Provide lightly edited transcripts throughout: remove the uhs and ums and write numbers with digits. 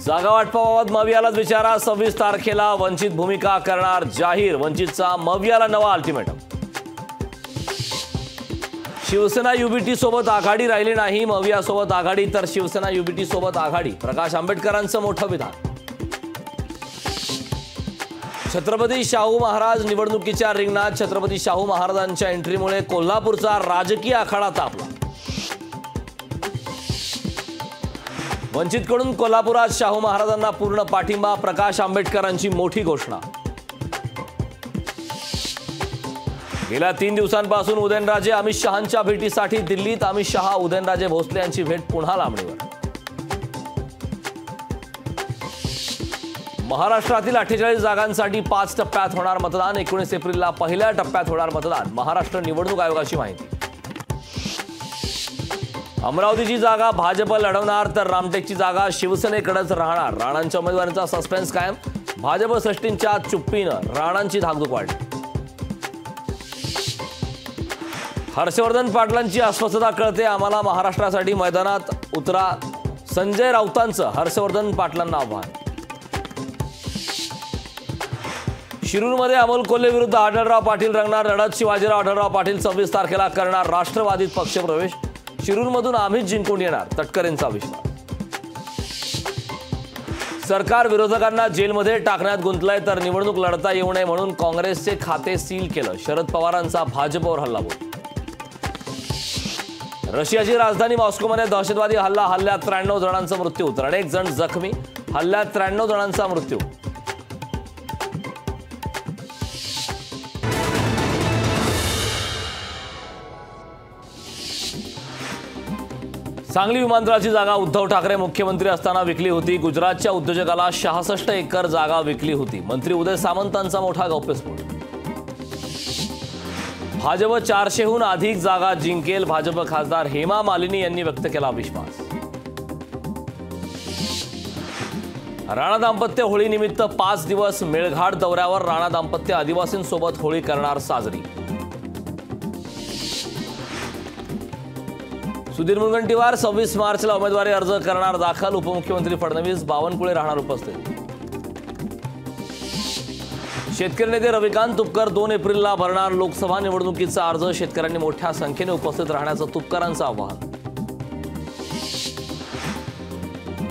जागा वाटपाबाबत मवियालाच विचारा, 26 तारखेला वंचित भूमिका करणार जाहीर, वंचितचा मवियाला नवा अल्टिमेटम। शिवसेना युबीटी सोबत आघाडी राहिली नाही, मविया सोबत आघाडी तर शिवसेना युबीटी सोबत आघाडी, प्रकाश आंबेडकरांचं मोठं विधान। छत्रपती शाहू महाराज निवडणुकीच्या रिंगणात, छत्रपती शाहू महाराजांच्या एंट्रीमुळे कोल्हापूरचा राजकीय आखाडा तापला। वंचितकडून कोल्हापुरात शाहू महाराजांना पूर्ण पाठिंबा, प्रकाश आंबेडकरांची मोठी घोषणा। गेल्या 3 दिवसांपासून उदयनराजे अमित शहांच्या भेटीसाठी दिल्लीत, अमित शहा उदयनराजे भोसले यांची भेट पुन्हा लांबणीवर। महाराष्ट्रातील 48 जागांसाठी 5 टप्प्यात होणार मतदान, 19 एप्रिलला पहिल्या टप्प्यात होणार मतदान, महाराष्ट्र निवडणूक आयोगाची माहिती। अमरावतीची जागा भाजप लढवणार तर रामटेकची जागा शिवसेनेकडेच राहणार, राणांच्या उमेदवारांचा सस्पेन्स कायम, भाजप सृष्टींच्या चुप्पीनं राणांची धाकधूक वाढली। हर्षवर्धन पाटलांची अस्वस्थता कळते, आम्हाला महाराष्ट्रासाठी मैदानात उतरा, संजय राऊतांचं हर्षवर्धन पाटलांना आव्हान। शिरूरमध्ये अमोल कोल्हे विरुद्ध आढळराव पाटील रंगणार लढत, शिवाजीराव आढळराव पाटील 26 तारखेला करणार राष्ट्रवादीत पक्षप्रवेश, शिरूरमधून आम्हीच जिंकून येणार, तटकरेंचा विश्वास। सरकार विरोधकांना जेलमध्ये टाकण्यात गुंतलंय तर निवडणूक लढता येऊ नये म्हणून काँग्रेसचे खाते सील केलं, शरद पवारांचा भाजपवर हल्लाबोल। रशियाची राजधानी मॉस्कोमध्ये दहशतवादी हल्ल्यात 93 जणांचा मृत्यू, तर अनेक जण जखमी, हल्ल्यात 93 जणांचा मृत्यू। सांगली विमानतळाची जागा उद्धव ठाकरे मुख्यमंत्री असताना विकली होती, गुजरातच्या उद्योजकाला 66 एकर जागा विकली होती, मंत्री उदय सामंतांचा मोठा गौप्यस्फोट। भाजप 400हून अधिक जागा जिंकेल, भाजप खासदार हेमा मालिनी यांनी व्यक्त केला विश्वास। राणा दाम्पत्य होळीनिमित्त 5 दिवस मेळघाट दौऱ्यावर, राणा दाम्पत्य आदिवासींसोबत होळी करणार साजरी। सुधीर मुनगंटीवार 26 मार्चला उमेदवारी अर्ज करणार दाखल, उपमुख्यमंत्री फडणवीस बावनकुळे राहणार उपस्थित। शेतकरी नेते रविकांत तुपकर 2 एप्रिलला भरणार लोकसभा निवडणुकीचा अर्ज, शेतकऱ्यांनी मोठ्या संख्येने उपस्थित राहण्याचं तुपकरांचं आवाहन।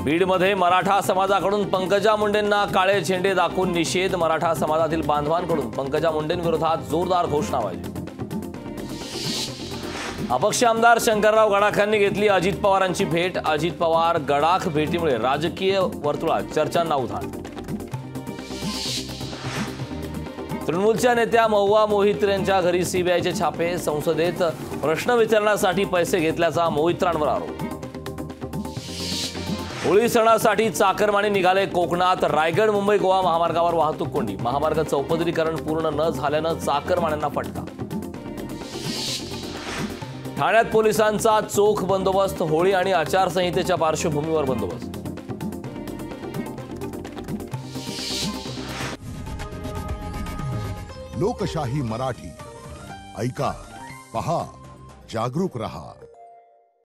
बीडमध्ये मराठा समाजाकडून पंकजा मुंडेंना काळे झेंडे दाखवून निषेध, मराठा समाजातील बांधवांकडून पंकजा मुंडेंविरोधात जोरदार घोषणाबाजी। अपक्ष आमदार शंकरराव गडाख यांनी घेतली अजित पवारांची भेट, अजित पवार गडाख भेटीमुळे राजकीय वर्तुळात चर्चांना उधाण। तृणमूलच्या नेत्या महुआ मोहित्रेंच्या घरी सीबीआयचे छापे, संसदेत प्रश्न विचारण्यासाठी पैसे घेतल्याचा मोहित्रांवर आरोप। होळी सणासाठी चाकरमानी निघाले कोकणात, रायगड मुंबई गोवा महामार्गावर वाहतूक कोंडी, महामार्ग चौपदरीकरण पूर्ण न झाल्यानं चाकरमान्यांना फटका। ठाण्यात पोलिसांचा चोख बंदोबस्त, होळी आणि आचारसंहितेच्या पार्श्वभूमीवर बंदोबस्त। लोकशाही मराठी ऐका, पहा, जागरूक रहा।